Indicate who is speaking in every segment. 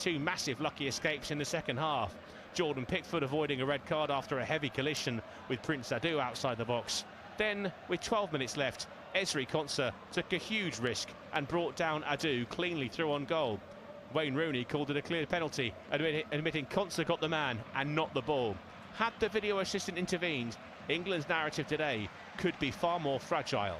Speaker 1: Two massive lucky escapes in the second half. Jordan Pickford avoiding a red card after a heavy collision with Prince Adu outside the box. Then, with 12 minutes left, Ezri Konsa took a huge risk and brought down Adu cleanly through on goal. Wayne Rooney called it a clear penalty, admitting Konsa got the man and not the ball. Had the video assistant intervened, England's narrative today could be far more fragile.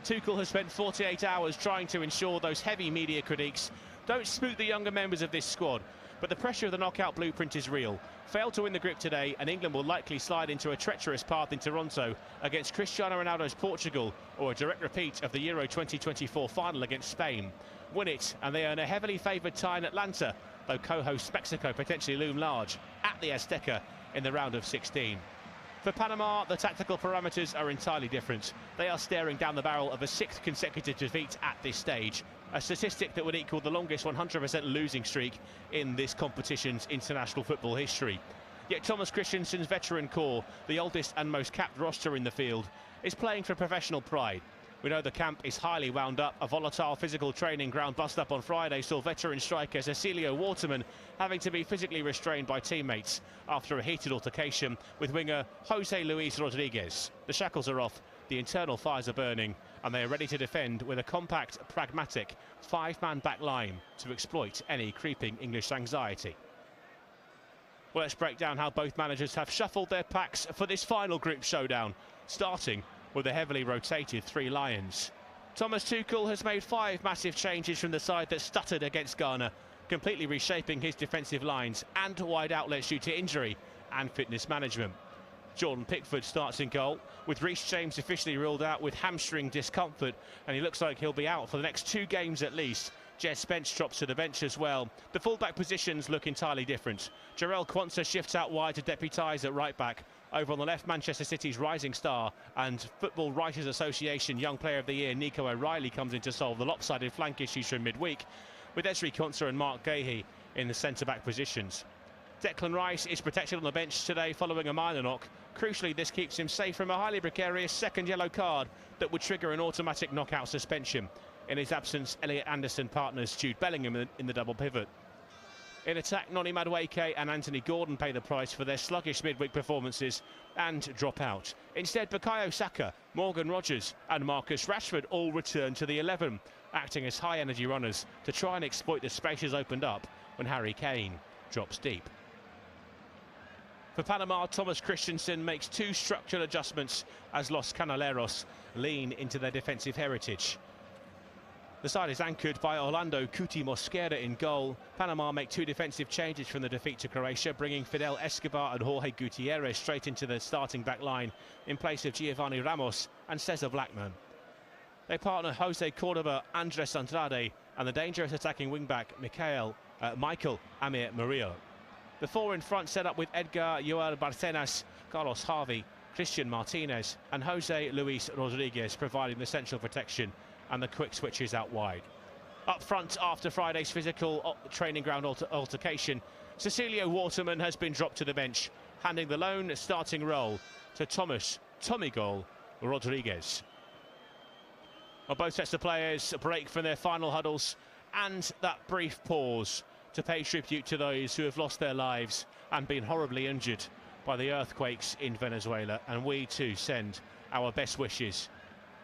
Speaker 1: Tuchel has spent 48 hours trying to ensure those heavy media critiques don't spook the younger members of this squad, but the pressure of the knockout blueprint is real. Failed to win the grip today, and England will likely slide into a treacherous path in Toronto against Cristiano Ronaldo's Portugal, or a direct repeat of the Euro 2024 final against Spain. Win it, and they earn a heavily favoured tie in Atlanta, though co-hosts Mexico potentially loom large at the Azteca in the round of 16. For Panama, the tactical parameters are entirely different. They are staring down the barrel of a 6th consecutive defeat at this stage, a statistic that would equal the longest 100% losing streak in this competition's international football history. Yet Thomas Christensen's veteran core, the oldest and most capped roster in the field, is playing for professional pride. We know the camp is highly wound up. A volatile physical training ground bust-up on Friday saw veteran striker Cecilio Waterman having to be physically restrained by teammates after a heated altercation with winger Jose Luis Rodriguez. The shackles are off, the internal fires are burning, and they are ready to defend with a compact, pragmatic, 5-man back line to exploit any creeping English anxiety. Well, let's break down how both managers have shuffled their packs for this final group showdown, starting with the heavily rotated Three Lions. Thomas Tuchel has made 5 massive changes from the side that stuttered against Ghana, completely reshaping his defensive lines and wide outlets due to injury and fitness management. Jordan Pickford starts in goal, with Reece James officially ruled out with hamstring discomfort, and he looks like he'll be out for the next 2 games at least. Jez Spence drops to the bench as well. The fullback positions look entirely different. Jarell Quansah shifts out wide to deputise at right back. Over on the left, Manchester City's rising star and Football Writers Association Young Player of the Year Nico O'Reilly comes in to solve the lopsided flank issues from midweek, with Ezri Konsa and Mark Gahey in the centre-back positions. Declan Rice is protected on the bench today following a minor knock. Crucially, this keeps him safe from a highly precarious second yellow card that would trigger an automatic knockout suspension. In his absence, Elliot Anderson partners Jude Bellingham in the double pivot. In attack, Noni Madueke and Anthony Gordon pay the price for their sluggish midweek performances and drop out. Instead, Bukayo Saka, Morgan Rogers and Marcus Rashford all return to the 11, acting as high-energy runners to try and exploit the spaces opened up when Harry Kane drops deep. For Panama, Thomas Christensen makes 2 structural adjustments as Los Canaleros lean into their defensive heritage. The side is anchored by Orlando Cuti Mosquera in goal. Panama make 2 defensive changes from the defeat to Croatia, bringing Fidel Escobar and Jorge Gutierrez straight into the starting back line in place of Giovanni Ramos and Cesar Blackman. They partner Jose Cordoba, Andres Andrade and the dangerous attacking wingback Michael Amir Murillo. The 4 in front set up with Edgar Joel Barcenas, Carlos Harvey, Christian Martinez and Jose Luis Rodriguez providing the central protection and the quick switches out wide. Up front, after Friday's physical training ground altercation, Cecilio Waterman has been dropped to the bench, handing the lone starting role to Tommy Goal Rodriguez. Well, both sets of players break from their final huddles and that brief pause to pay tribute to those who have lost their lives and been horribly injured by the earthquakes in Venezuela, and we too send our best wishes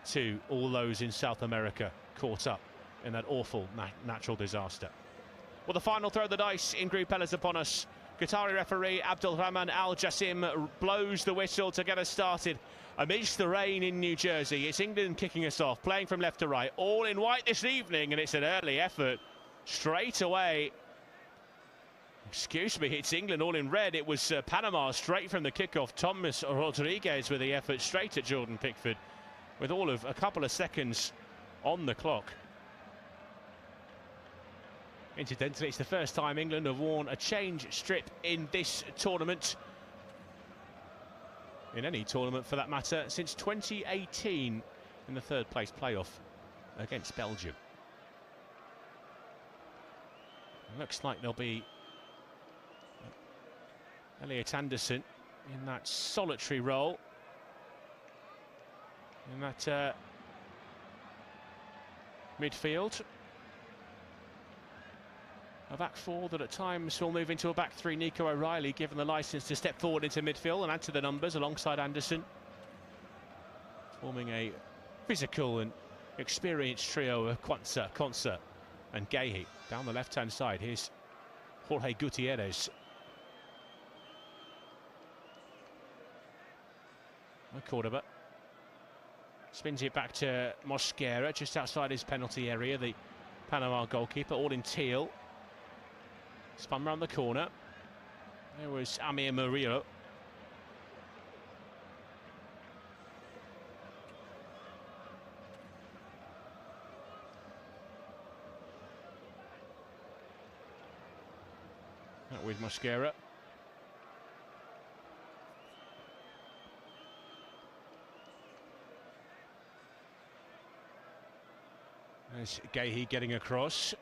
Speaker 1: to all those in South America caught up in that awful natural disaster. Well, the final throw of the dice in Group L is upon us. Qatari referee Abdulrahman Al Jassim blows the whistle to get us started amidst the rain in New Jersey. It's England kicking us off, playing from left to right, all in white this evening, and it's an early effort straight away. Excuse me, it's England all in red. It was Panama straight from the kickoff. Thomas Rodriguez with the effort straight at Jordan Pickford, with all of a couple of seconds on the clock. Incidentally, it's the first time England have worn a change strip in this tournament, in any tournament for that matter, since 2018 in the 3rd place playoff against Belgium. It looks like there'll be Elliot Anderson in that solitary role in that midfield. A back four that at times will move into a back three. Nico O'Reilly given the licence to step forward into midfield and add to the numbers alongside Anderson, forming a physical and experienced trio of Konsa and Gahey. Down the left-hand side, here's Jorge Gutierrez. Cordoba spins it back to Mosquera, just outside his penalty area, the Panama goalkeeper, all in teal. Spun round the corner. There was Amir Murillo. That with Mosquera. There's Gahey getting across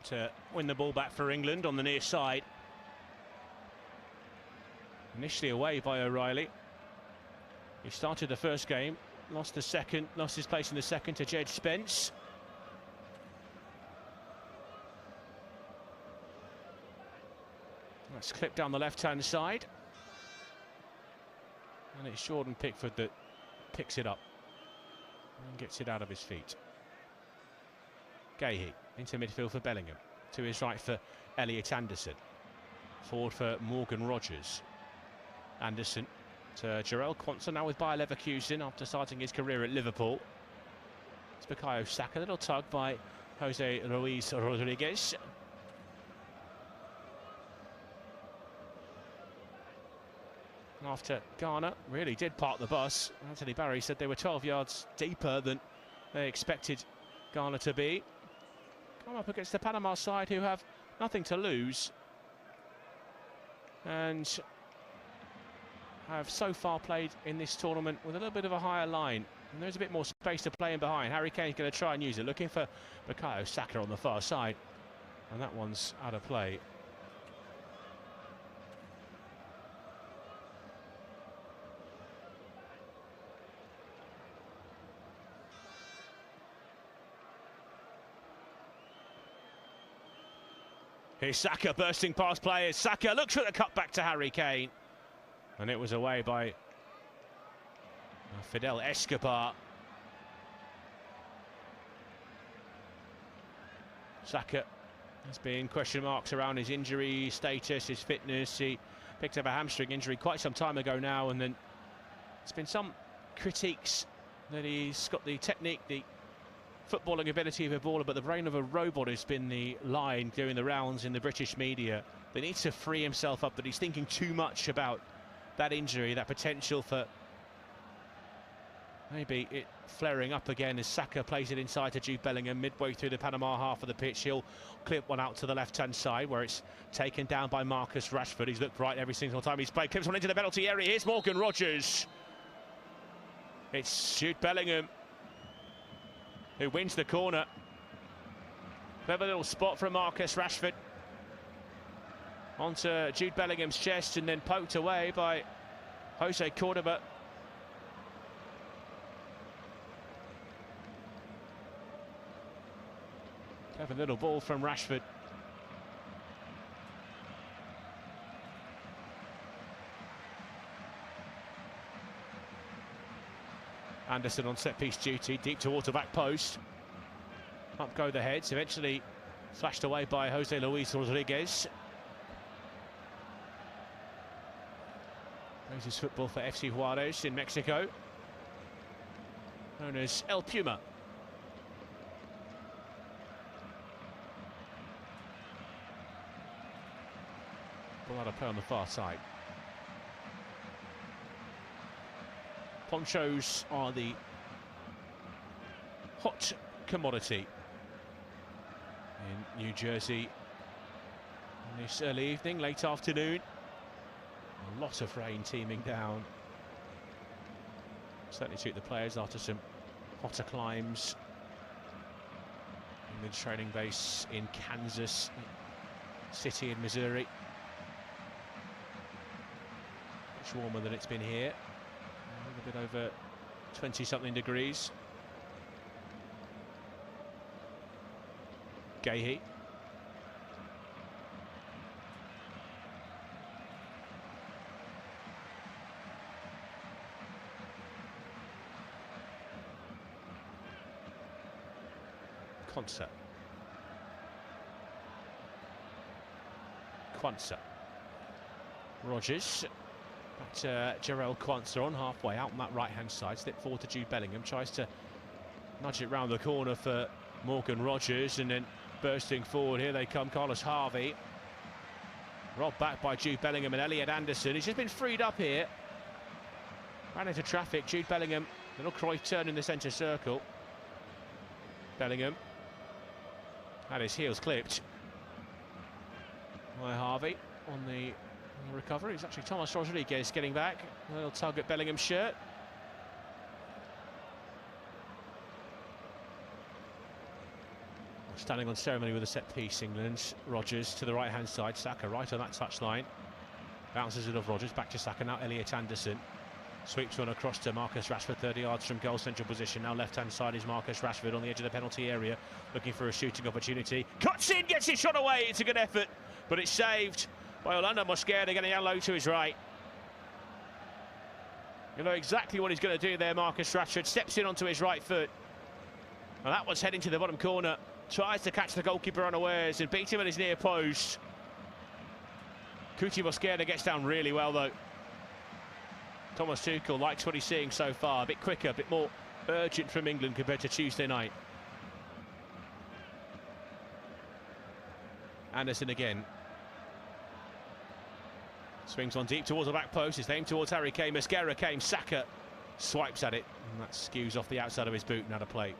Speaker 1: to win the ball back for England on the near side. Initially away by O'Reilly. He started the first game, lost the second, lost his place in the second to Jed Spence. That's clipped down the left-hand side. And it's Jordan Pickford that picks it up and gets it out of his feet. Gahey into midfield for Bellingham. To his right for Elliot Anderson. Forward for Morgan Rogers. Anderson to Jarell Quansah, now with Bayer Leverkusen after starting his career at Liverpool. It's Bukayo Saka, a little tug by Jose Luis Rodriguez. After Ghana really did park the bus, Anthony Barry said they were 12 yards deeper than they expected Ghana to be. Come up against the Panama side who have nothing to lose and have so far played in this tournament with a little bit of a higher line. And there's a bit more space to play in behind. Harry Kane's going to try and use it, looking for Bukayo Saka on the far side. And that one's out of play. Here's Saka bursting past players. Saka looks for the cut back to Harry Kane. And it was away by Fidel Escobar. Saka has been question marks around his injury status, his fitness. He picked up a hamstring injury quite some time ago now, and then there's been some critiques that he's got the technique, the footballing ability of a baller, but the brain of a robot has been the line doing the rounds in the British media. He needs to free himself up, but he's thinking too much about that injury, that potential for maybe it flaring up again as Saka plays it inside to Jude Bellingham midway through the Panama half of the pitch. He'll clip one out to the left-hand side where it's taken down by Marcus Rashford. He's looked right every single time he's played. Clips one into the penalty area. Here's Morgan Rogers. It's Jude Bellingham who wins the corner. Clever little spot from Marcus Rashford onto Jude Bellingham's chest and then poked away by Jose Cordoba. Clever little ball from Rashford. Anderson on set-piece duty, deep towards the back post. Up go the heads, eventually flashed away by Jose Luis Rodriguez. Plays his football for FC Juarez in Mexico, known as El Puma. Ball out of play on the far side. Ponchos are the hot commodity in New Jersey on this early evening, late afternoon. A lot of rain teeming down. Certainly suit the players after some hotter climbs. England's training base in Kansas City in Missouri. Much warmer than it's been here. A bit over 20-something degrees. Gahey. Quansah. Rodgers. Back to Jarell Quansah on halfway out on that right-hand side. Slip forward to Jude Bellingham. Tries to nudge it round the corner for Morgan Rodgers, and then bursting forward, here they come, Carlos Harvey. Robbed back by Jude Bellingham and Elliot Anderson. He's just been freed up here. Ran into traffic. Jude Bellingham, little Cruyff turn in the centre circle. Bellingham had his heels clipped by Harvey on the recovery. It's actually Thomas Rodriguez getting back. A little tug at Bellingham's shirt. Standing on ceremony with a set piece, England. Rodgers to the right hand side. Saka right on that touchline. Bounces it off Rodgers. Back to Saka now. Elliot Anderson. Sweeps one across to Marcus Rashford, 30 yards from goal central position. Now left hand side is Marcus Rashford on the edge of the penalty area, looking for a shooting opportunity. Cuts in, gets his shot away. It's a good effort, but it's saved by Orlando Mosquera, getting down low to his right. You know exactly what he's going to do there. Marcus Rashford steps in onto his right foot, and that one's heading to the bottom corner. Tries to catch the goalkeeper unawares and beat him at his near post. Cuti Mosquera gets down really well though. Thomas Tuchel likes what he's seeing so far. A bit quicker, a bit more urgent from England compared to Tuesday night. Anderson again. Swings on deep towards the back post. It's aimed towards Harry Kane. Mosquera came. Saka swipes at it. And that skews off the outside of his boot and out of play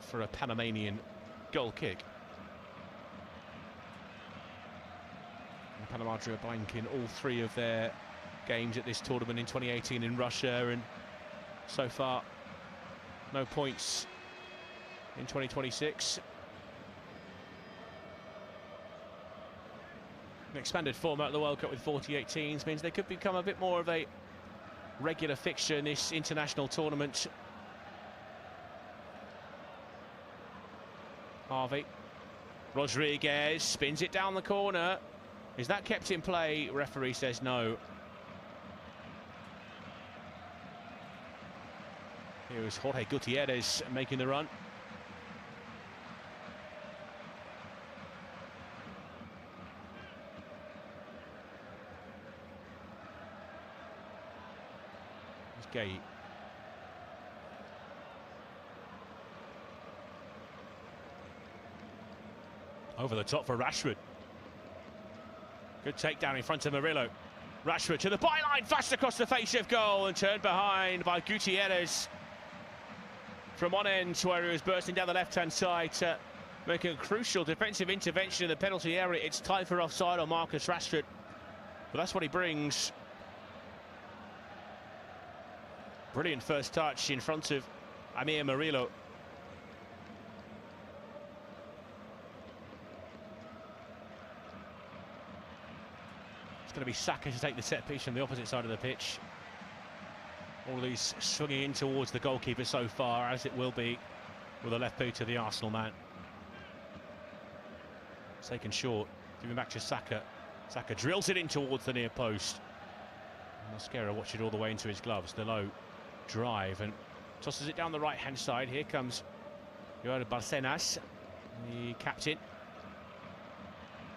Speaker 1: for a Panamanian goal kick. And Panama drew a blank in all three of their games at this tournament in 2018 in Russia, and so far no points in 2026. An expanded format of the World Cup with 48 teams means they could become a bit more of a regular fixture in this international tournament. Harvey. Rodriguez spins it down the corner. Is that kept in play? Referee says no. Here was Jorge Gutierrez making the run. It's Gay. Over the top for Rashford. Good takedown in front of Murillo. Rashford to the byline, fast across the face of goal and turned behind by Gutierrez. From one end where he was bursting down the left-hand side to make a crucial defensive intervention in the penalty area. It's time for offside on Marcus Rashford, but that's what he brings. Brilliant first touch in front of Amir Murillo. It's going to be Saka to take the set piece from the opposite side of the pitch. All these swinging in towards the goalkeeper so far, as it will be with the left boot of the Arsenal man. It's taken short, giving back to Saka. Saka drills it in towards the near post. Mosquera watched it all the way into his gloves. The low drive and tosses it down the right-hand side. Here comes Joao Barcenas, the captain.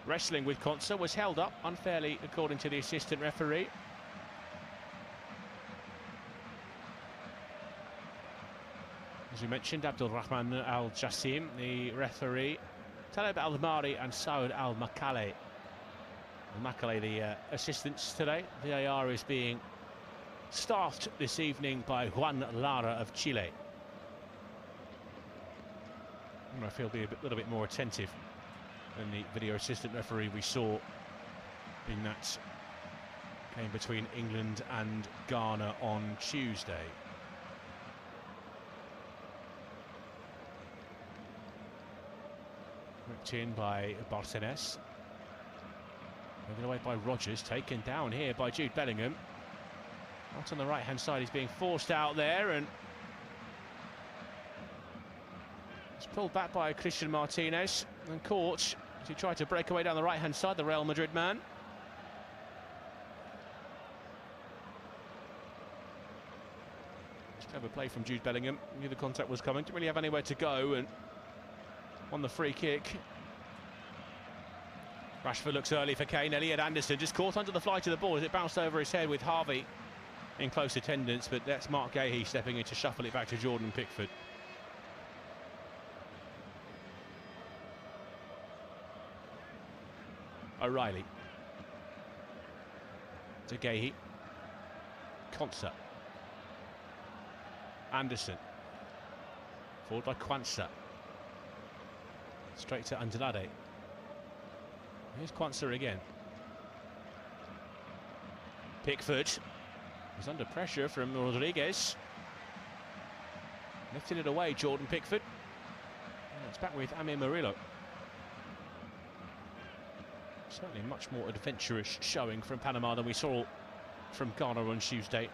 Speaker 1: Wrestling with Quansah, was held up unfairly according to the assistant referee. As we mentioned, Abdulrahman Al-Jassim, the referee, Taleb Al-Mari and Saud Al-Makale. Al-Makale, the assistants today. VAR is being staffed this evening by Juan Lara of Chile. I feel be a little bit more attentive than the video assistant referee we saw in that game between England and Ghana on Tuesday. Ripped in by Barcenas. Moving away by Rodgers, taken down here by Jude Bellingham. Out on the right hand side, he's being forced out there and it's pulled back by Christian Martinez and caught as he tried to break away down the right hand side, the Real Madrid man. Just clever play from Jude Bellingham. Knew the contact was coming, didn't really have anywhere to go and on the free kick. Rashford looks early for Kane. Elliot Anderson just caught under the flight of the ball as it bounced over his head with Harvey in close attendance, but that's Mark Gahey stepping in to shuffle it back to Jordan Pickford. O'Reilly to Gahey. Konsa. Anderson. Forward by Kwanzaa. Straight to Andrade. Here's Kwanzaa again. Pickford was under pressure from Rodriguez. Lifted it away, Jordan Pickford. And it's back with Amir Murillo. Certainly much more adventurous showing from Panama than we saw from Ghana on Tuesday.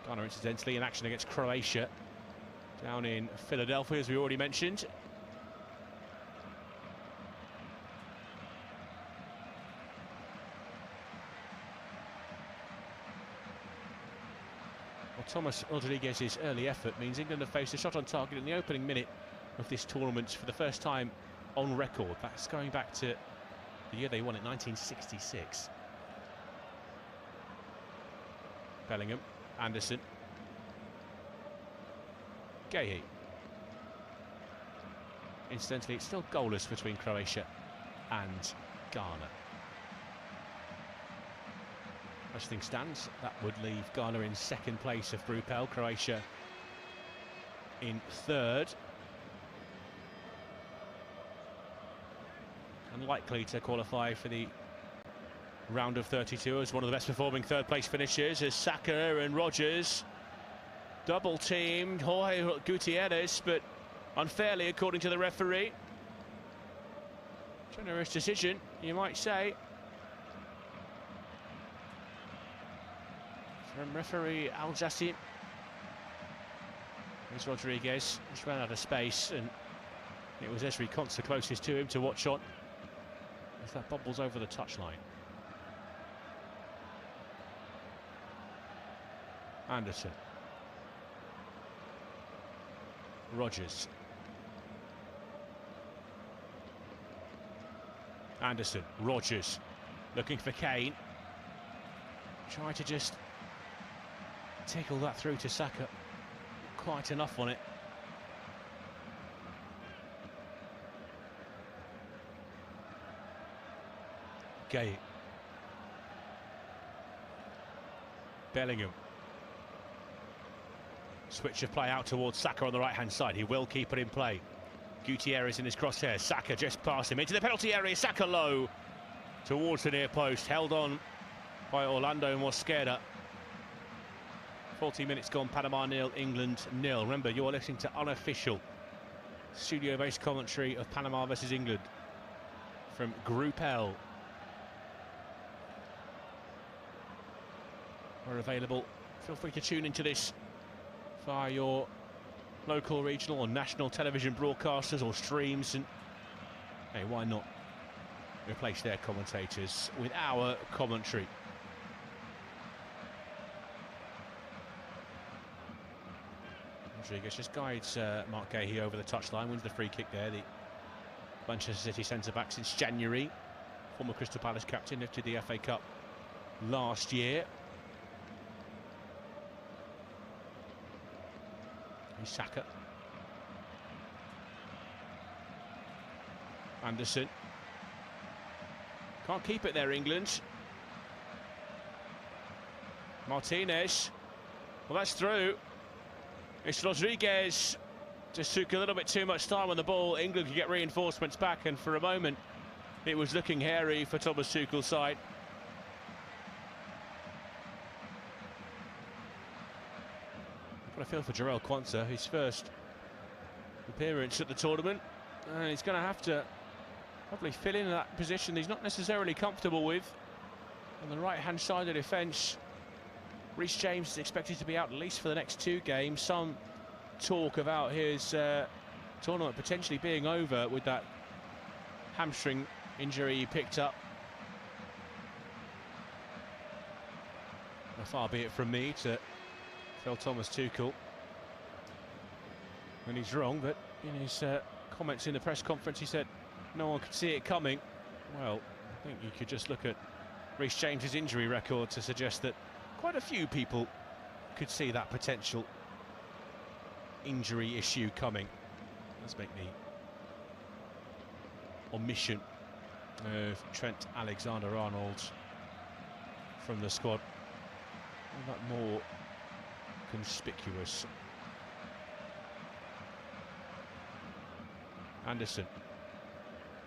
Speaker 1: Ghana, incidentally, in action against Croatia down in Philadelphia, as we already mentioned. Well, Thomas Rodriguez's early effort means England have faced a shot on target in the opening minute of this tournament for the first time on record. That's going back to the year they won it, 1966. Bellingham, Anderson, Gahey. Incidentally, it's still goalless between Croatia and Ghana. As things stand, that would leave Ghana in second place of Group L, Croatia in third. Unlikely to qualify for the round of 32 as one of the best performing third place finishers as Saka and Rodgers double teamed Jorge Gutierrez, but unfairly according to the referee. Generous decision, you might say, from referee Al Jassim. Here's Rodriguez, just ran out of space, and it was Ezri Konsa closest to him to watch on as that bobbles over the touchline. Anderson. Rodgers. Anderson. Rodgers. Looking for Kane. Try to just tickle that through to Saka. Quite enough on it. Gay. Bellingham. Switch of play out towards Saka on the right-hand side. He will keep it in play. Gutierrez in his crosshairs. Saka just past him into the penalty area. Saka low towards the near post. Held on by Orlando Mosquera. 40 minutes gone. Panama 0, England 0. Remember, you're listening to unofficial studio-based commentary of Panama versus England from Group L. We're available. Feel free to tune into this via your local, regional or national television broadcasters or streams, and hey, why not replace their commentators with our commentary? Rodriguez just guides Mark Gahey over the touchline, wins the free kick there. The Manchester City centre-back since January, former Crystal Palace captain, lifted the FA Cup last year. Here's Saka. Anderson. Can't keep it there, England. Martinez. Well, that's through. It's Rodriguez. Just took a little bit too much time on the ball. England could get reinforcements back, and for a moment it was looking hairy for Thomas Tuchel's side. Got a feel for Jarell Quansah, his first appearance at the tournament. He's going to have to probably fill in that position he's not necessarily comfortable with. On the right-hand side of the defence, Reece James is expected to be out at least for the next 2 games. Some talk about his tournament potentially being over with that hamstring injury he picked up. Far be it from me to tell Thomas Tuchel And he's wrong, but in his comments in the press conference, he said no one could see it coming. Well, I think you could just look at Reece James's injury record to suggest that quite a few people could see that potential injury issue coming. Let's make the omission of Trent Alexander-Arnold from the squad all that more conspicuous. Anderson,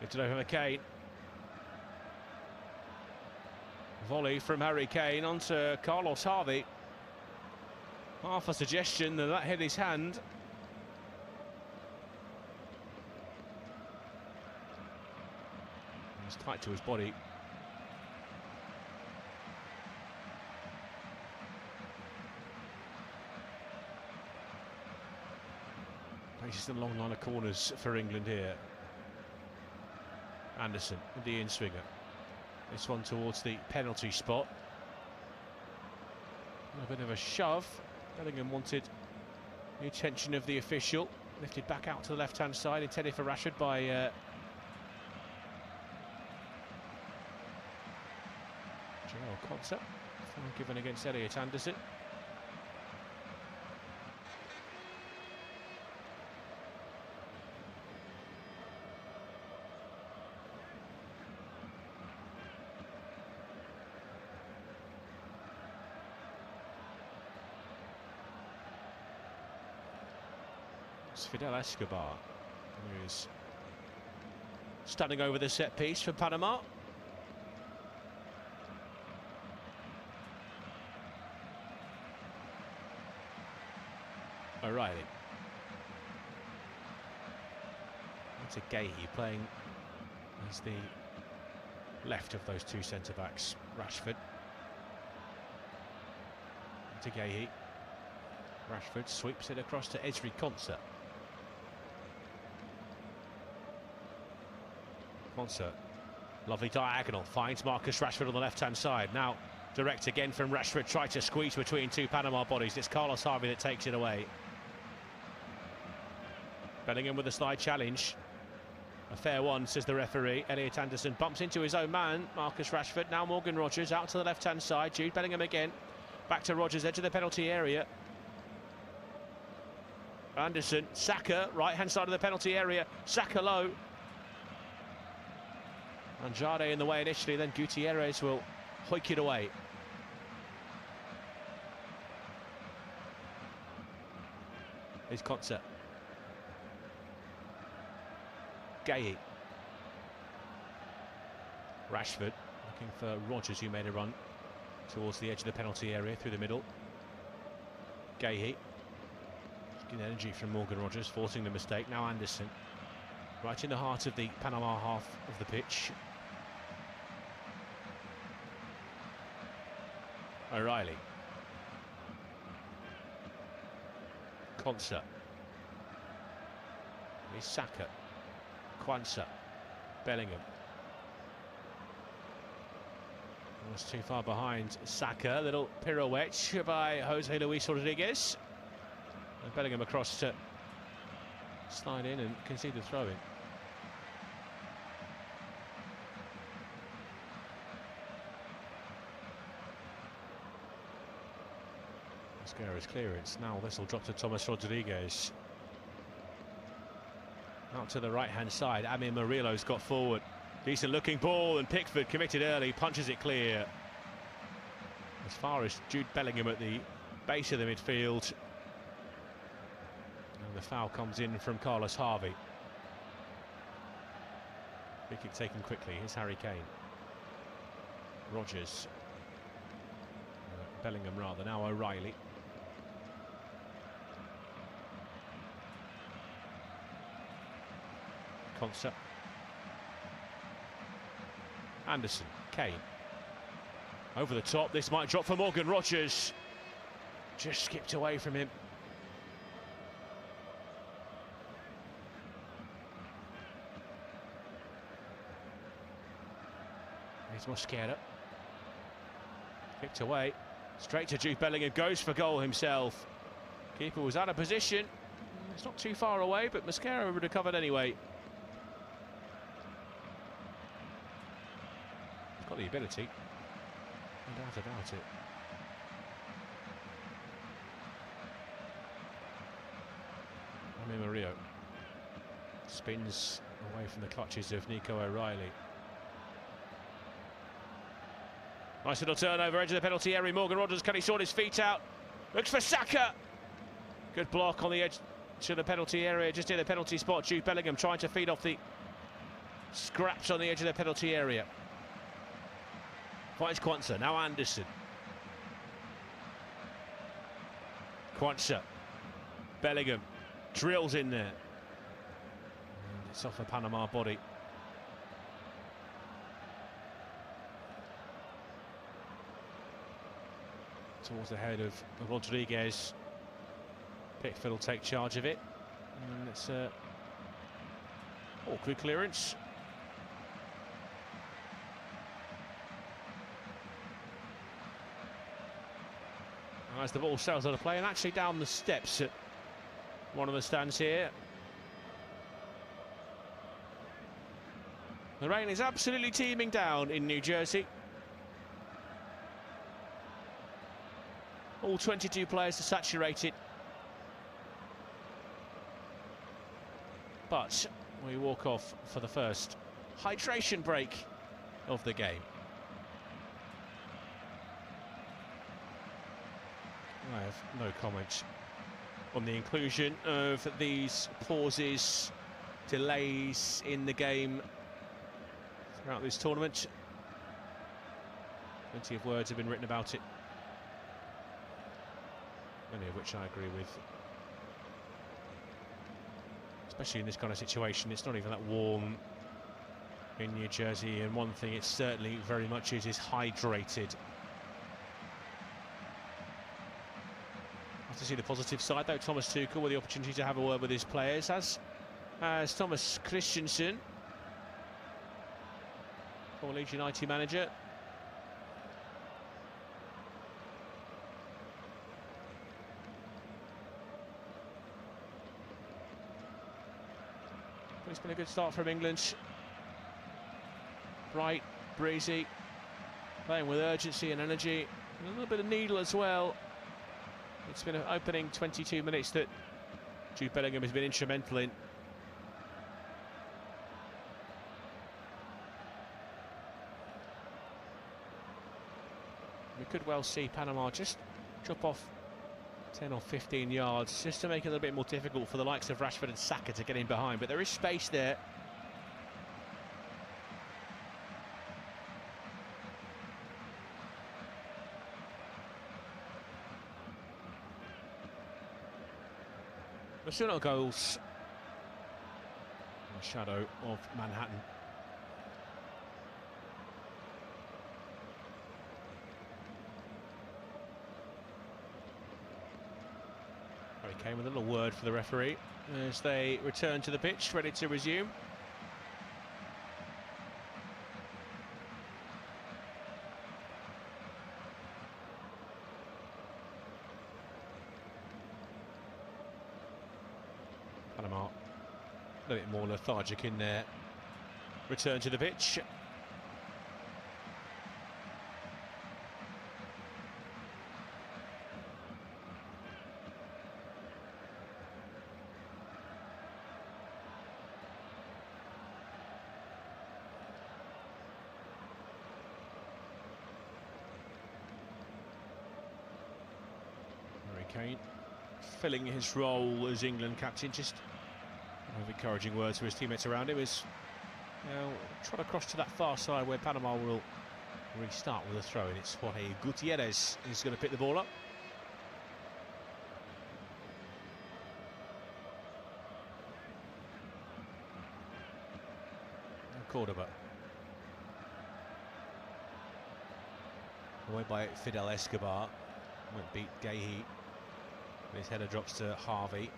Speaker 1: it's over McCain. Volley from Harry Kane onto Carlos Harvey. Half a suggestion that hit his hand. He's tight to his body. Places a long line of corners for England here. Anderson with the in-swinger. This one towards the penalty spot. A bit of a shove. Bellingham wanted the attention of the official. Lifted back out to the left-hand side, intended for Rashford by Joel Concept. Foul given against Elliot Anderson. Fidel Escobar, who is standing over the set piece for Panama. O'Reilly. That's a Gahey playing as the left of those two centre-backs. Rashford. To Gahey. Rashford sweeps it across to Ezri Konsa. Konsa, lovely diagonal, finds Marcus Rashford on the left-hand side. Now direct again from Rashford, tried to squeeze between two Panama bodies. It's Carlos Harvey that takes it away. Bellingham with a slide challenge. A fair one, says the referee. Elliot Anderson bumps into his own man, Marcus Rashford. Now Morgan Rogers out to the left-hand side. Jude Bellingham again. Back to Rogers, edge of the penalty area. Anderson, Saka, right-hand side of the penalty area. Saka low. Andrade in the way initially, then Gutierrez will hoik it away. Here's Konsa. Gahey. Rashford looking for Rogers, who made a run towards the edge of the penalty area through the middle. Gahey. Good energy from Morgan Rogers, forcing the mistake. Now Anderson. Right in the heart of the Panama half of the pitch. O'Reilly. Konsa. Here's Saka. Kwanzaa. Bellingham. Was too far behind Saka. Little pirouette by Jose Luis Rodriguez. And Bellingham across to slide in and concede the throw-in. Mascara's clearance. Now this will drop to Thomas Rodriguez. Out to the right-hand side. Amir Murillo's got forward. Decent looking ball, and Pickford committed early, punches it clear. As far as Jude Bellingham at the base of the midfield. And the foul comes in from Carlos Harvey. Free kick taken quickly. Here's Harry Kane. Rogers. Bellingham rather, now O'Reilly. Konsa. Anderson, Kane. Over the top, this might drop for Morgan Rogers. Just skipped away from him. Here's Mosquera. Kicked away. Straight to Jude Bellingham, goes for goal himself. Keeper was out of position. It's not too far away, but Mosquera would have covered anyway. He's got the ability. No doubt about it. Mario spins away from the clutches of Nico O'Reilly. Nice little turnover, edge of the penalty area. Morgan Rogers, can he sort his feet out? Looks for Saka. Good block on the edge to the penalty area, just near the penalty spot. Jude Bellingham trying to feed off the scraps on the edge of the penalty area. Finds Quansah, now Anderson. Quansah, Bellingham drills in there. And it's off the Panama body. Towards the head of Rodriguez. Pickford will take charge of it. And it's a awkward clearance. As the ball sails out of play, and actually down the steps at one of the stands here. The rain is absolutely teeming down in New Jersey. All 22 players are saturated. But we walk off for the first hydration break of the game. I have no comment on the inclusion of these pauses, delays in the game throughout this tournament. Plenty of words have been written about it, many of which I agree with. Especially in this kind of situation, it's not even that warm in New Jersey, and one thing it certainly very much is hydrated. To see the positive side though, Thomas Tuchel with the opportunity to have a word with his players, as Thomas Christensen, former Leeds United manager. But it's been a good start from England. Bright, breezy, playing with urgency and energy, and a little bit of needle as well. It's been an opening 22 minutes that Jude Bellingham has been instrumental in. We could well see Panama just drop off 10 or 15 yards just to make it a little bit more difficult for the likes of Rashford and Saka to get in behind, but there is space there. Still no goals in the shadow of Manhattan. Harry Kane with a little word for the referee as they return to the pitch, ready to resume. Panama a little bit more lethargic in their return to the pitch. Harry Kane filling his role as England captain, just encouraging words to his teammates around him as trot across to that far side where Panama will restart with a throw, and it's Jorge Gutierrez who's going to pick the ball up. Cordoba. Away by Fidel Escobar. Went beat Gahey. His header drops to Harvey.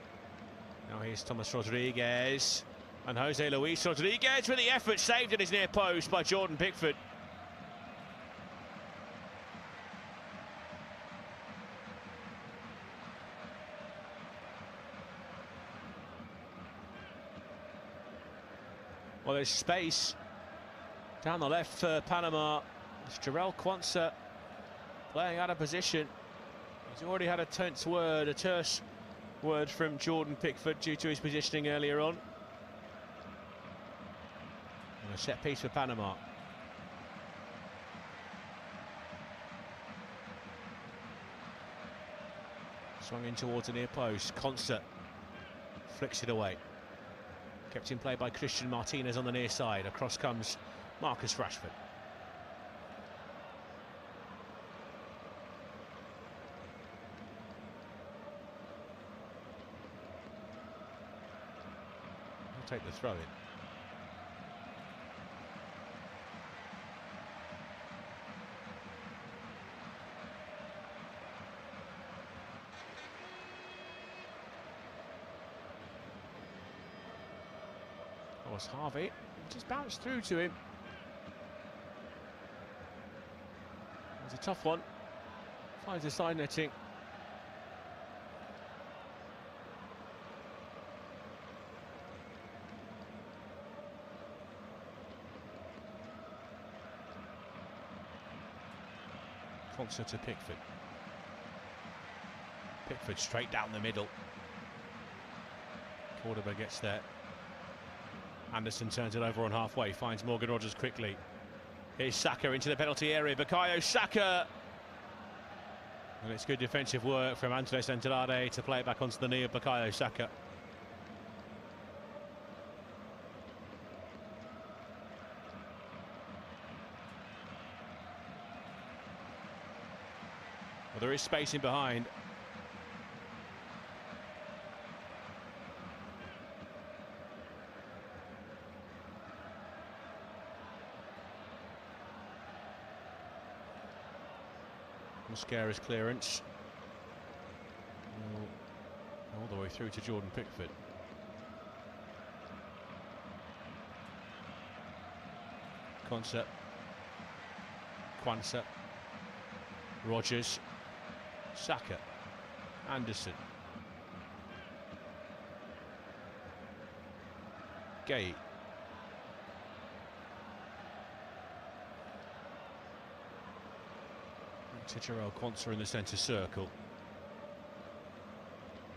Speaker 1: Now here's Thomas Rodriguez. And Jose Luis Rodriguez with the effort, saved at his near post by Jordan Pickford. Well, there's space down the left for Panama. It's Jarrell Quansah playing out of position. He's already had a terse word from Jordan Pickford due to his positioning earlier on. And a set piece for Panama. Swung in towards the near post. Quansah flicks it away. Kept in play by Christian Martinez on the near side. Across comes Marcus Rashford. He'll take the throw in. Was Harvey, just bounced through to him. It was a tough one. Finds the side netting. Quansah to Pickford. Pickford straight down the middle. Cordoba gets there. Anderson turns it over on halfway, finds Morgan Rogers quickly. Here's Saka into the penalty area. Bukayo Saka! And it's good defensive work from Andres Andrade to play it back onto the knee of Bukayo Saka. Well, there is space in behind. Mascara's clearance. All the way through to Jordan Pickford. Quansah. Rogers. Saka. Anderson. Gay. To Jarrell Quansah in the centre circle.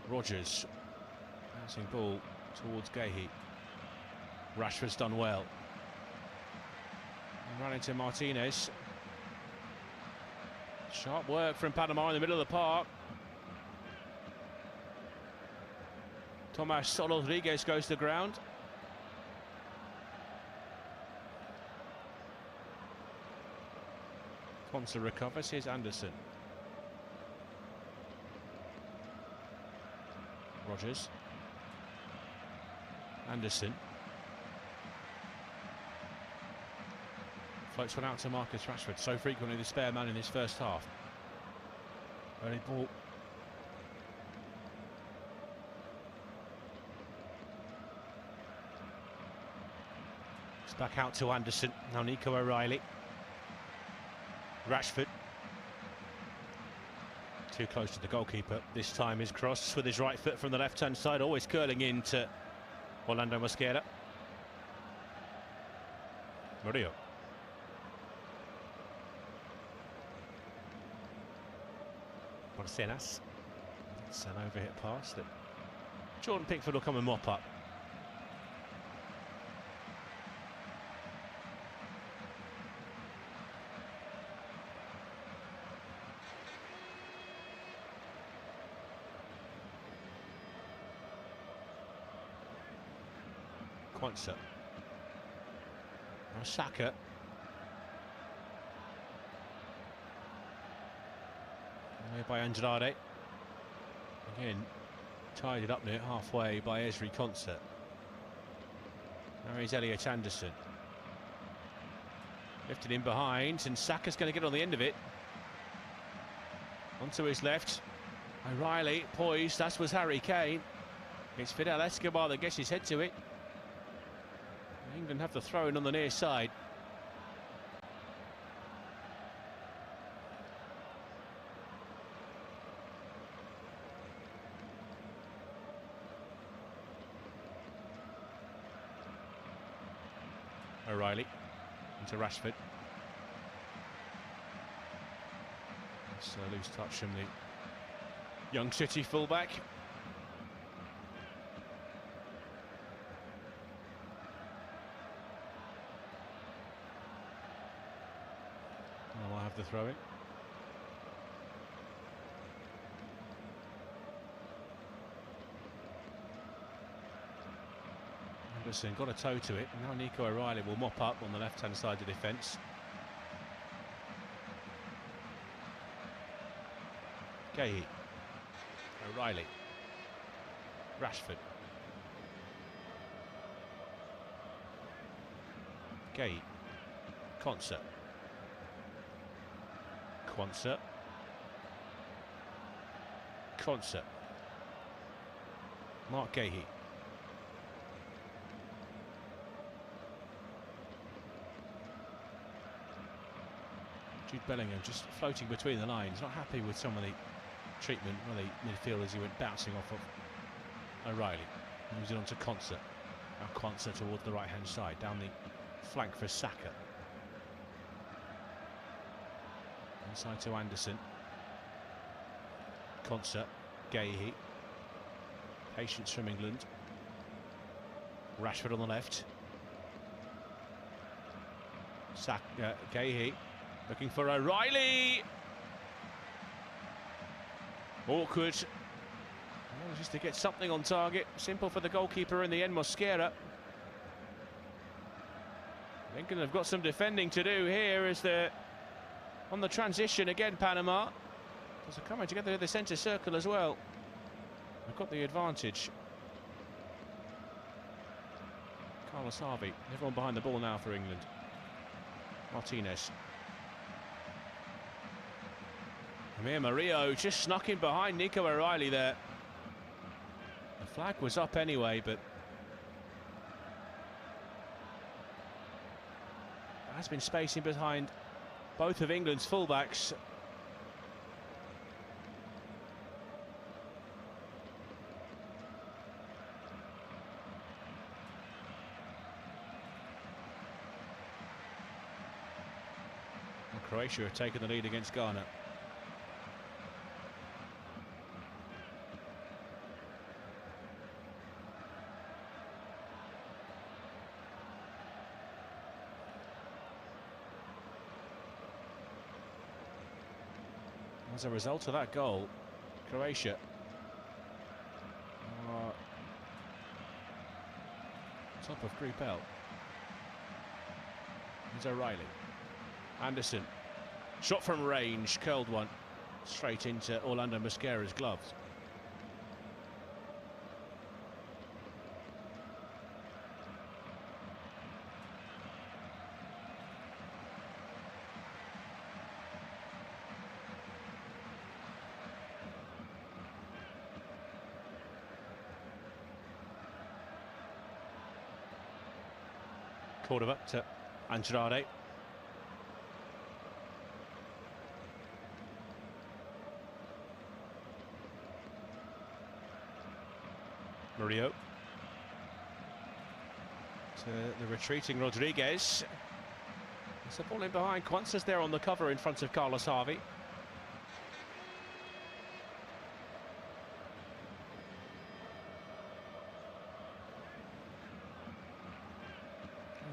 Speaker 1: Rogers. Bouncing ball towards Gahey. Rashford's done well. And run into Martinez. Sharp work from Panama in the middle of the park. Tomas Rodriguez goes to the ground. Quansah recovers. Here's Anderson. Rogers. Anderson. Floats one out to Marcus Rashford. So frequently the spare man in this first half. Early ball. It's back out to Anderson. Now Nico O'Reilly. Rashford. Too close to the goalkeeper. This time his cross with his right foot from the left-hand side, always curling into Orlando Mosquera. Murillo. Marcenas. It's an overhit pass that Jordan Pickford will come and mop up. Quansah. Now Saka. Away by Andrade. Again, tied it up near halfway by Ezri Quansah. Now he's Elliot Anderson. Lifted in behind, and Saka's going to get on the end of it. Onto his left. O'Reilly poised, that was Harry Kane. It's Fidel Escobar that gets his head to it. England have the throw in on the near side. O'Reilly into Rashford. It's a loose touch from the young City fullback. And we'll have the throw in. Anderson got a toe to it. Now Nico O'Reilly will mop up on the left-hand side of the defence. Gahey, O'Reilly, Rashford, Gahey, Quansah, Mark Gahey. Jude Bellingham just floating between the lines, not happy with some of the treatment of the midfielders he went bouncing off of. O'Reilly moves it on to Quansah. Now Quansah towards the right hand side, down the flank for Saka. Inside to Anderson. Quansah, Gahey. Patience from England. Rashford on the left. Saka, Gahey looking for O'Reilly. Awkward. Manages to get something on target. Simple for the goalkeeper in the end, Mosquera. England have got some defending to do here as they're on the transition again. Panama. They're coming together in the centre circle as well. They've got the advantage. Carlos Harvey, everyone behind the ball now for England. Martinez. Amir Murillo just snuck in behind Nico O'Reilly there. The flag was up anyway, but there has been spacing behind both of England's fullbacks. And Croatia have taken the lead against Ghana. As a result of that goal, Croatia are top of Group L. Here's O'Reilly. Anderson. Shot from range, curled one. Straight into Orlando Mosquera's gloves. Cordova to Andrade. Murillo. To the retreating Rodriguez. It's a ball in behind. Quansah's there on the cover in front of Carlos Harvey.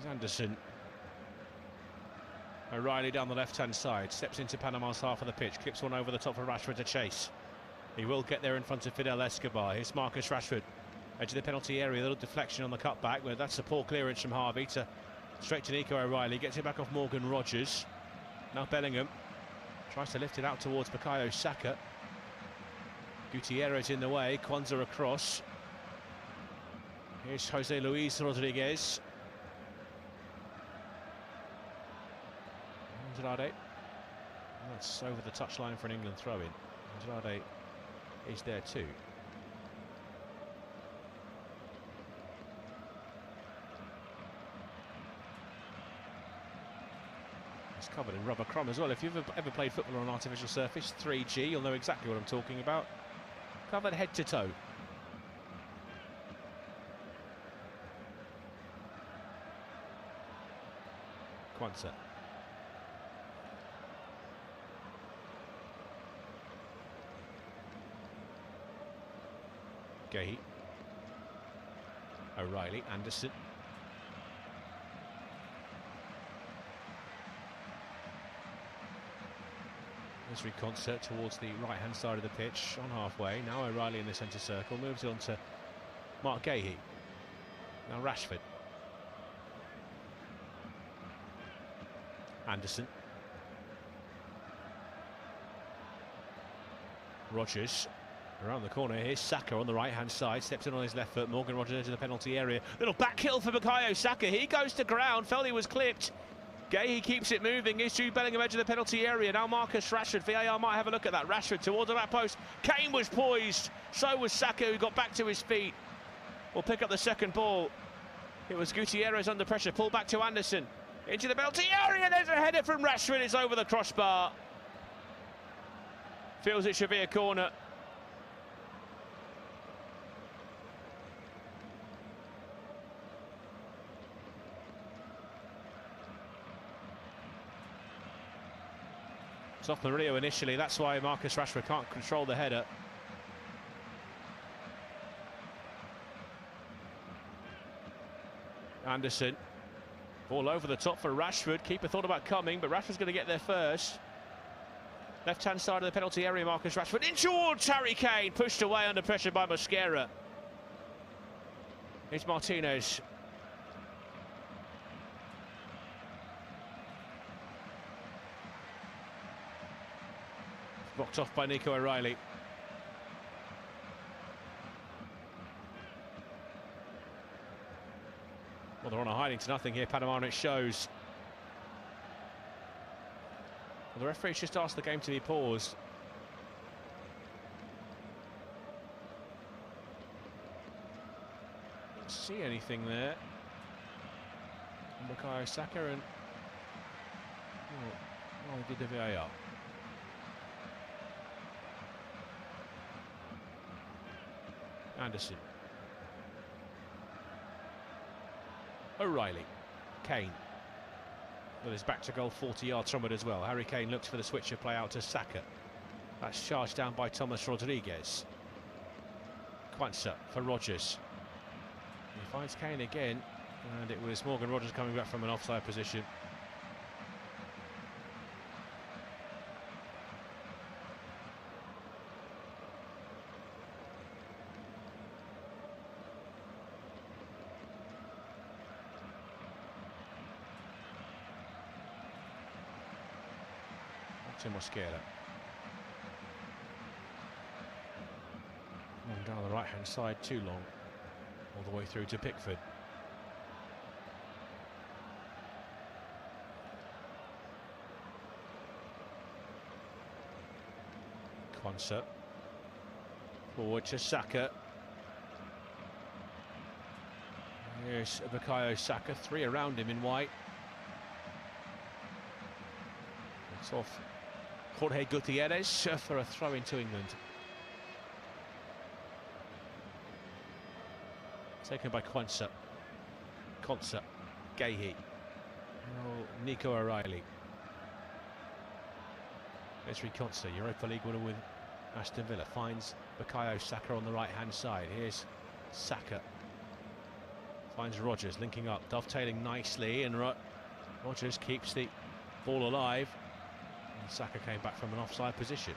Speaker 1: Anderson. O'Reilly down the left-hand side, steps into Panama's half of the pitch, clips one over the top of Rashford to chase. He will get there in front of Fidel Escobar. Here's Marcus Rashford, edge of the penalty area, a little deflection on the cutback, but that's a poor clearance from Harvey to straight to Nico O'Reilly, gets it back off Morgan Rogers. Now Bellingham tries to lift it out towards Bukayo Saka. Gutierrez in the way, Quansah across. Here's Jose Luis Rodriguez. Andrade. That's over the touchline for an England throw-in. Andrade is there too. It's covered in rubber crumb as well. If you've ever played football on an artificial surface, 3G, you'll know exactly what I'm talking about. Covered head to toe. Quansah. Gahey. O'Reilly, Anderson. Esri Quansah towards the right-hand side of the pitch, on halfway. Now O'Reilly in the centre circle, moves it on to Mark Gahey. Now Rashford. Anderson. Rodgers. Around the corner, here's Saka on the right-hand side, steps in on his left foot. Morgan Rodgers into the penalty area. Little back heel for Bukayo Saka. He goes to ground, felt he was clipped. Gahey keeps it moving. Here's Jude Bellingham edge of the penalty area. Now Marcus Rashford. VAR might have a look at that. Rashford towards the back post. Kane was poised. So was Saka, who got back to his feet. Will pick up the second ball. It was Gutierrez under pressure. Pull back to Anderson. Into the penalty area. There's a header from Rashford. It's over the crossbar. Feels it should be a corner. It's off Murillo initially, that's why Marcus Rashford can't control the header. Anderson, ball over the top for Rashford. Keeper thought about coming, but Rashford's going to get there first. Left-hand side of the penalty area, Marcus Rashford in towards Harry Kane, pushed away under pressure by Mosquera. It's Martinez. Blocked off by Nico O'Reilly. Well, they're on a hiding to nothing here, Panama, and it shows. Well, the referee's just asked the game to be paused. Don't see anything there. Bukayo Saka and... Oh, he did the VAR. Anderson. O'Reilly. Kane. Well, he's back to goal 40 yards from it as well. Harry Kane looks for the switch of play out to Saka. That's charged down by Thomas Rodriguez. Quansah for Rodgers. He finds Kane again, and it was Morgan Rodgers coming back from an offside position. To Mosquera. Long down the right-hand side, too long. All the way through to Pickford. Quansah. Forward to Saka. Here's Bukayo Saka, three around him in white. It's off Jorge Gutierrez for a throw into England. Taken by Quansah. Gahey. Oh, Nico O'Reilly. Esri Quansah, Europa League winner with Aston Villa, finds Bukayo Saka on the right-hand side. Here's Saka. Finds Rodgers, linking up, dovetailing nicely, and Rodgers keeps the ball alive. And Saka came back from an offside position.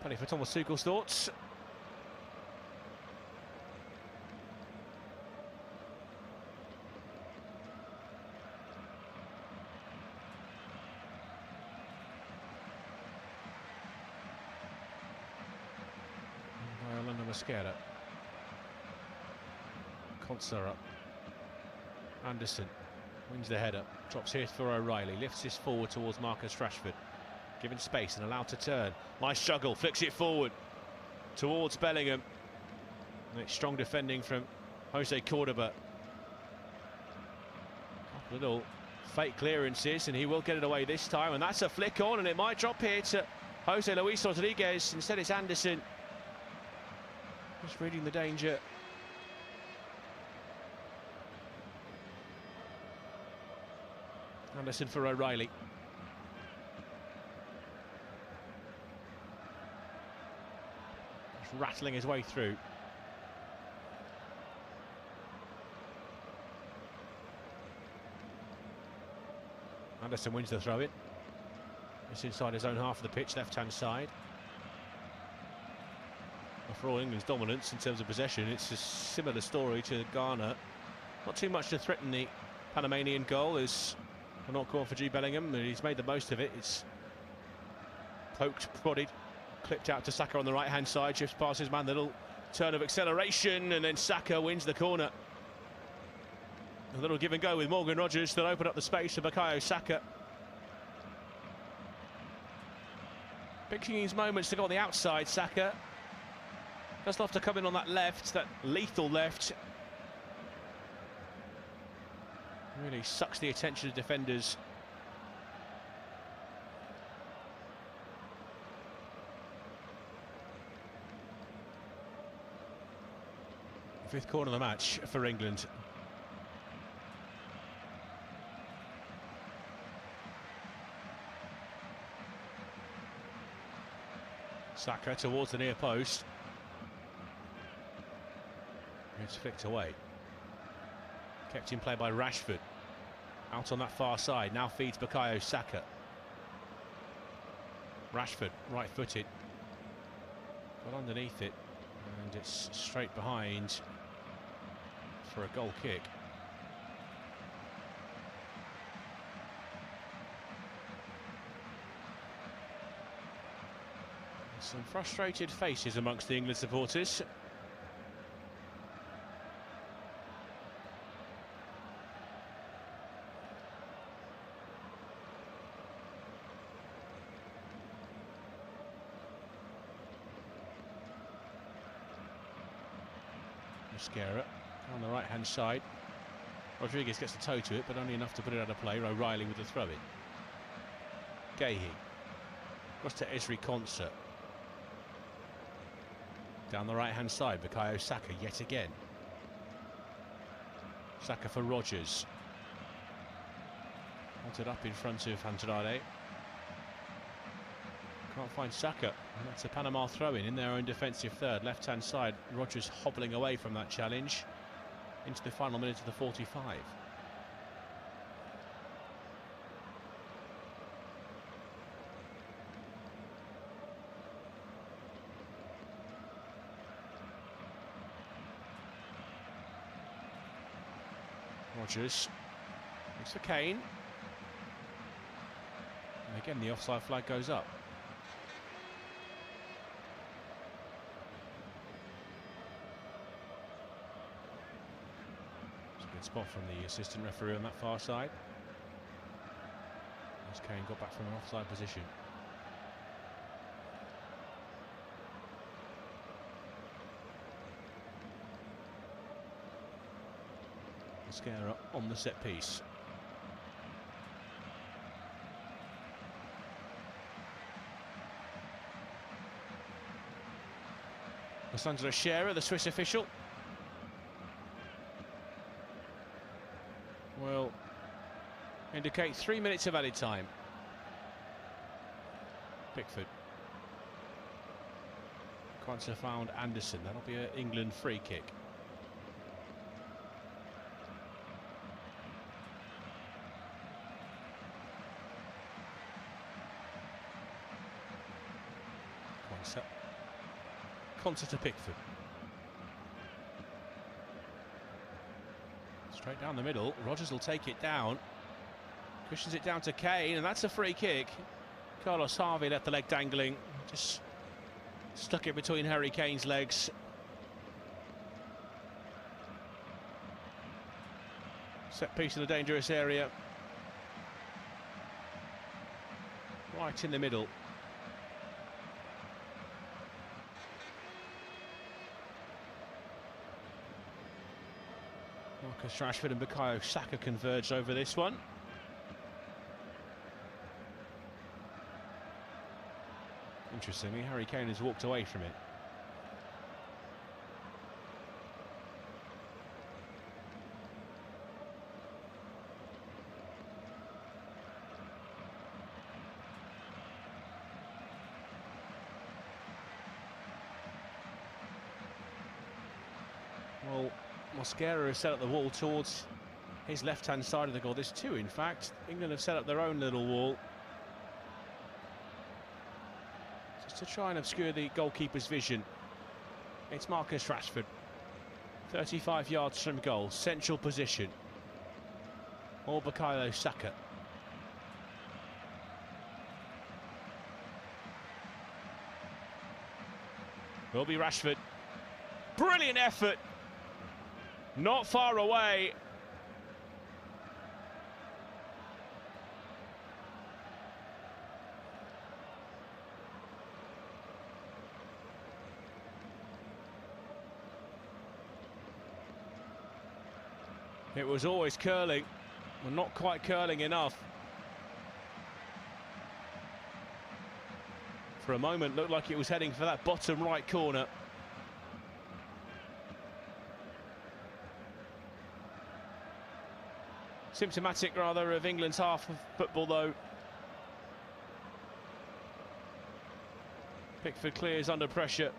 Speaker 1: Penny for Thomas Tuchel's thoughts. Mosquera. Quansah up. Anderson wins the header, drops here for O'Reilly, lifts this forward towards Marcus Rashford, given space and allowed to turn. Nice struggle, flicks it forward towards Bellingham. And it's strong defending from Jose Cordoba. Little fake clearances, and he will get it away this time, and that's a flick on, and it might drop here to Jose Luis Rodriguez. Instead it's Anderson. Just reading the danger. Anderson for O'Reilly. Just rattling his way through. Anderson wins the throw-in. It's inside his own half of the pitch, left-hand side. Well, for all England's dominance in terms of possession, it's a similar story to Ghana. Not too much to threaten the Panamanian goal. There's a not call for G. Bellingham, and he's made the most of it. It's poked, prodded, clipped out to Saka on the right-hand side, shifts past his man, little turn of acceleration, and then Saka wins the corner. A little give and go with Morgan Rogers that opened up the space for Bukayo Saka. Picking his moments to go on the outside, Saka. Does love to come in on that left, that lethal left. Really sucks the attention of defenders. Fifth corner of the match for England. Saka towards the near post. It's flicked away. Kept in play by Rashford. Out on that far side, now feeds Bukayo Saka. Rashford, right-footed. Got underneath it, and it's straight behind for a goal kick. Some frustrated faces amongst the England supporters. Mascara on the right-hand side. Rodriguez gets the toe to it, but only enough to put it out of play. O'Reilly with the throw-in. Gahey. Across to Ezri Konsa. Down the right-hand side, Bukayo Saka yet again. Saka for Rogers. Wanted up in front of Andrade. Can't find Saka. And that's a Panama throw-in in their own defensive third. Left-hand side, Rogers hobbling away from that challenge into the final minute of the 45. Rogers. It's for Kane. And again, the offside flag goes up. It's a good spot from the assistant referee on that far side. As Kane got back from an offside position. Mascara on the set piece. Alessandro Scherer, the Swiss official, will indicate 3 minutes of added time. Pickford. Konsa found Anderson. That'll be an England free kick. Konsa to Pickford. Straight down the middle. Rogers will take it down. Cushions it down to Kane, and that's a free kick. Carlos Harvey left the leg dangling. Just stuck it between Harry Kane's legs. Set piece in a dangerous area. Right in the middle. Marcus Rashford and Bukayo Saka converged over this one. Interestingly, Harry Kane has walked away from it. Well, Mosquera has set up the wall towards his left-hand side of the goal. There's two, in fact. England have set up their own little wall, just to try and obscure the goalkeeper's vision. It's Marcus Rashford, 35 yards from goal, central position. Or Bukayo Saka. Will be Rashford. Brilliant effort. Not far away. It was always curling, but not quite curling enough. For a moment, looked like it was heading for that bottom right corner. Symptomatic, rather, of England's half of football, though. Pickford clears under pressure.